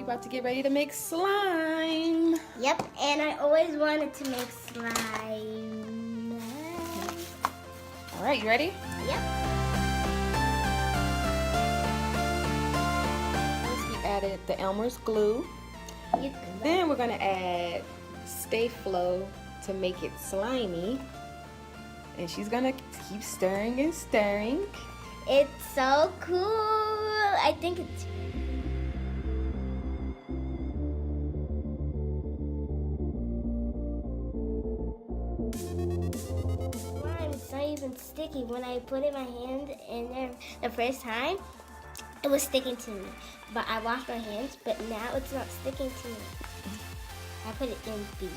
about to get ready to make slime. Yep, and I always wanted to make slime. All right, you ready? Yep. First, we added the Elmer's glue. Then we're gonna add Stay Flow to make it slimy. And she's gonna keep stirring and stirring. It's so cool. I think it's... It's not even sticky. When I put in my hand in there the first time, it was sticking to me. But I washed my hands, but now it's not sticking to me. I put it in B.